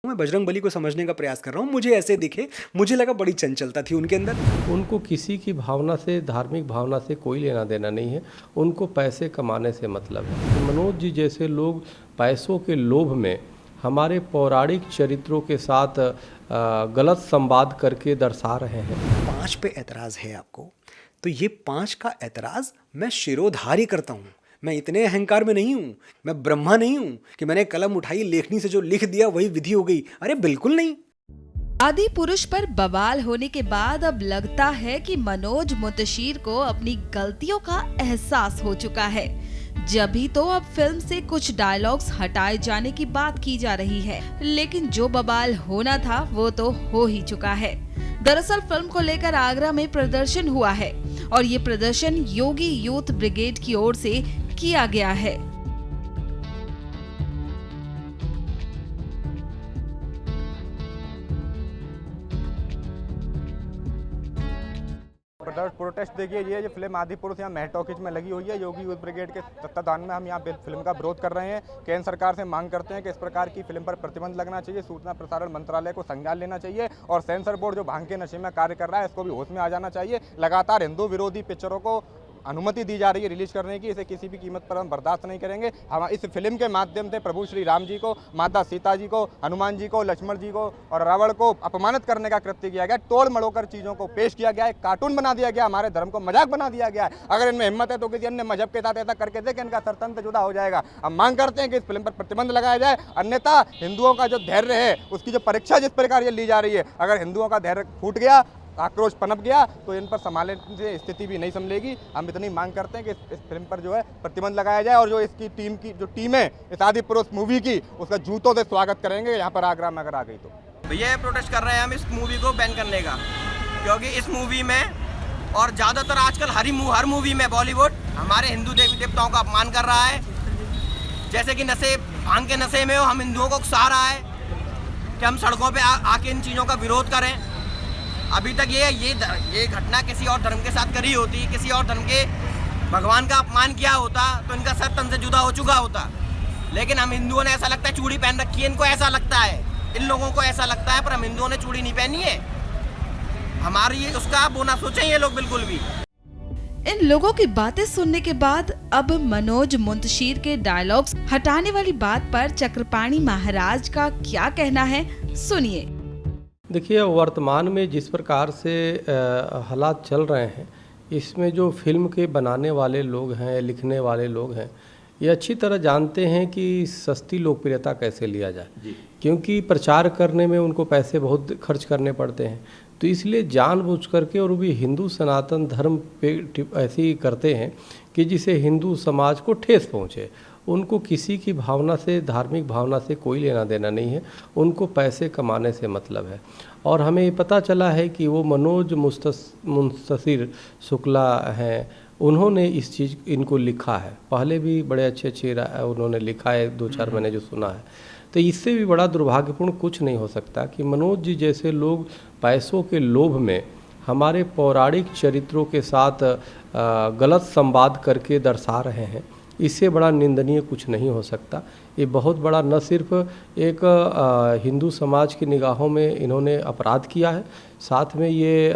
मैं बजरंगबली को समझने का प्रयास कर रहा हूँ। मुझे ऐसे दिखे, मुझे लगा बड़ी चंचलता थी उनके अंदर। उनको किसी की भावना से, धार्मिक भावना से कोई लेना देना नहीं है। उनको पैसे कमाने से मतलब है। मनोज जी जैसे लोग पैसों के लोभ में हमारे पौराणिक चरित्रों के साथ गलत संवाद करके दर्शा रहे हैं। 5 पे ऐतराज़ है आपको, तो ये 5 का ऐतराज़ मैं शिरोधार्य करता हूँ। मैं इतने अहंकार में नहीं हूँ, मैं ब्रह्मा नहीं हूँ कि मैंने कलम उठाई, लेखनी से जो लिख दिया वही विधि हो गई। अरे बिल्कुल नहीं। आदि पुरुष पर बवाल होने के बाद अब लगता है कि मनोज मुंतशिर को अपनी गलतियों का एहसास हो चुका है। जब भी तो अब फिल्म से कुछ डायलॉग्स हटाए जाने की बात की जा रही है, लेकिन जो बवाल होना था वो तो हो ही चुका है। दरअसल फिल्म को लेकर आगरा में प्रदर्शन हुआ है और ये प्रदर्शन योगी यूथ ब्रिगेड की ओर से किया गया है। प्रोटेस्ट देखिए, ये जो फिल्म आदि पुरुष यहाँ मेहर टॉकीज में लगी हुई है। योगी यूथ ब्रिगेड के तत्वाधान में हम यहाँ फिल्म का विरोध कर रहे हैं। केंद्र सरकार से मांग करते हैं कि इस प्रकार की फिल्म पर प्रतिबंध लगना चाहिए। सूचना प्रसारण मंत्रालय को संज्ञान लेना चाहिए और सेंसर बोर्ड जो भांग के नशे में कार्य कर रहा है इसको भी होश में आ जाना चाहिए। लगातार हिंदू विरोधी पिक्चरों को अनुमति दी जा रही है रिलीज करने की, इसे किसी भी कीमत पर हम बर्दाश्त नहीं करेंगे। हम इस फिल्म के माध्यम से प्रभु श्री राम जी को, माता सीता जी को, हनुमान जी को, लक्ष्मण जी को और रावण को अपमानित करने का कृत्य किया गया। तोड़ मड़ोकर चीज़ों को पेश किया गया है, कार्टून बना दिया गया, हमारे धर्म को मजाक बना दिया गया है। अगर इनमें हिम्मत है तो किसी अन्य मजहब के साथ ऐसा करके देखें, इनका सरतंत्र जुदा हो जाएगा। हम मांग करते हैं कि इस फिल्म पर प्रतिबंध लगाया जाए, अन्यथा हिंदुओं का जो धैर्य है उसकी जो परीक्षा जिस प्रकार ये ली जा रही है, अगर हिंदुओं का धैर्य फूट गया, आक्रोश पनप गया तो इन पर संभालने से स्थिति भी नहीं संभलेगी। हम इतनी मांग करते हैं कि इस फिल्म पर जो है प्रतिबंध लगाया जाए और जो इसकी टीम है इस आदि पुरुष मूवी की, उसका जूतों से स्वागत करेंगे यहाँ पर आगरा में अगर आ गई तो। भैया ये प्रोटेस्ट कर रहे हैं हम इस मूवी को बैन करने का, क्योंकि इस मूवी में और ज़्यादातर आजकल हर मूवी में बॉलीवुड हमारे हिंदू देवी देवताओं का अपमान कर रहा है। जैसे कि नशे, भांग के नशे में हो, हम हिंदुओं को उकसा रहा है कि हम सड़कों पर आके इन चीज़ों का विरोध करें। अभी तक ये घटना किसी और धर्म के साथ करी होती, किसी और धर्म के भगवान का अपमान किया होता तो इनका सर तन से जुदा हो चुका होता। लेकिन हम हिंदुओं ने, ऐसा लगता है चूड़ी पहन रखी है, इनको ऐसा लगता है, इन लोगों को ऐसा लगता है, पर हम हिंदुओं ने चूड़ी नहीं पहनी है। हमारी उसका वो ना सोचें ये लोग बिल्कुल भी। इन लोगों की बातें सुनने के बाद अब मनोज मुंतशिर के डायलॉग्स हटाने वाली बात पर चक्रपाणी महाराज का क्या कहना है, सुनिए। देखिए, वर्तमान में जिस प्रकार से हालात चल रहे हैं, इसमें जो फिल्म के बनाने वाले लोग हैं, लिखने वाले लोग हैं, ये अच्छी तरह जानते हैं कि सस्ती लोकप्रियता कैसे लिया जाए, क्योंकि प्रचार करने में उनको पैसे बहुत खर्च करने पड़ते हैं। तो इसलिए जानबूझ करके और भी हिंदू सनातन धर्म पे ऐसे ही करते हैं कि जिसे हिंदू समाज को ठेस पहुँचे। उनको किसी की भावना से, धार्मिक भावना से कोई लेना देना नहीं है। उनको पैसे कमाने से मतलब है। और हमें ये पता चला है कि वो मनोज मुंतशिर शुक्ला हैं, उन्होंने इस चीज़ इनको लिखा है। पहले भी बड़े अच्छे उन्होंने लिखा है, 2-4 मैंने जो सुना है। तो इससे भी बड़ा दुर्भाग्यपूर्ण कुछ नहीं हो सकता कि मनोज जी जैसे लोग पैसों के लोभ में हमारे पौराणिक चरित्रों के साथ गलत संवाद करके दर्शा रहे हैं। इससे बड़ा निंदनीय कुछ नहीं हो सकता। ये बहुत बड़ा न सिर्फ एक हिंदू समाज की निगाहों में इन्होंने अपराध किया है, साथ में ये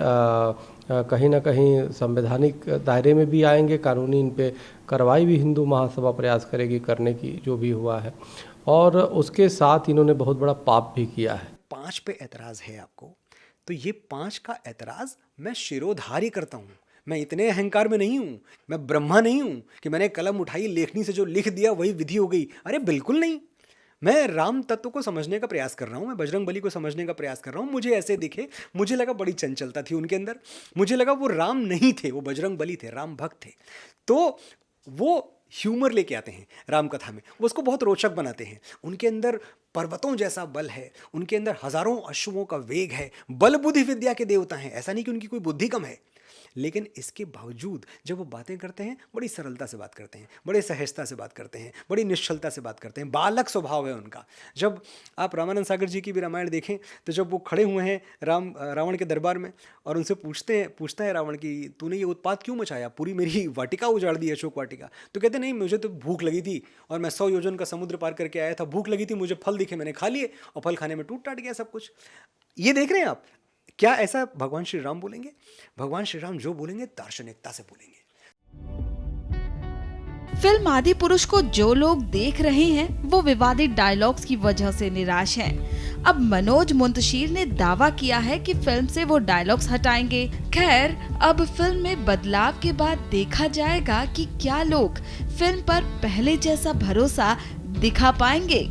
कहीं ना कहीं संवैधानिक दायरे में भी आएंगे। कानूनी इन पे कार्रवाई भी हिंदू महासभा प्रयास करेगी करने की, जो भी हुआ है। और उसके साथ इन्होंने बहुत बड़ा पाप भी किया है। 5 पे ऐतराज़ है आपको, तो ये 5 का ऐतराज़ मैं शिरोधार्य करता हूँ। मैं इतने अहंकार में नहीं हूँ, मैं ब्रह्मा नहीं हूँ कि मैंने कलम उठाई, लेखनी से जो लिख दिया वही विधि हो गई। अरे बिल्कुल नहीं। मैं राम तत्व को समझने का प्रयास कर रहा हूँ, मैं बजरंगबली को समझने का प्रयास कर रहा हूँ। मुझे ऐसे दिखे, मुझे लगा बड़ी चंचलता थी उनके अंदर। मुझे लगा वो राम नहीं थे, वो बजरंगबली थे, राम भक्त थे। तो वो ह्यूमर लेके आते हैं राम कथा में, वो उसको बहुत रोचक बनाते हैं। उनके अंदर पर्वतों जैसा बल है, उनके अंदर हजारों अश्वों का वेग है। बल बुद्धि विद्या के देवता हैं, ऐसा नहीं कि उनकी कोई बुद्धि कम है। लेकिन इसके बावजूद जब वो बातें करते हैं बड़ी सरलता से बात करते हैं, बड़े सहजता से बात करते हैं, बड़ी निश्चलता से बात करते हैं, बालक स्वभाव है उनका। जब आप रामानंद सागर जी की भी रामायण देखें तो जब वो खड़े हुए हैं रावण के दरबार में और उनसे पूछता है रावण कि तूने ये उत्पात क्यों मचाया, पूरी मेरी वाटिका उजाड़ दी, अशोक वाटिका। तो कहते नहीं, मुझे तो भूख लगी थी और मैं 100 योजन का समुद्र पार करके आया था, भूख लगी थी, मुझे फल दिखे, मैंने खा लिए और फल खाने में टूट टाट गया सब कुछ। ये देख रहे हैं आप, क्या ऐसा भगवान श्री राम बोलेंगे? भगवान श्री राम जो बोलेंगे दार्शनिकता से बोलेंगे। फिल्म आदि पुरुष को जो लोग देख रहे हैं वो विवादित डायलॉग्स की वजह से निराश हैं। अब मनोज मुंतशिर ने दावा किया है कि फिल्म से वो डायलॉग्स हटाएंगे। खैर, अब फिल्म में बदलाव के बाद देखा जाएगा कि क्या लोग फिल्म पर पहले जैसा भरोसा दिखा पाएंगे।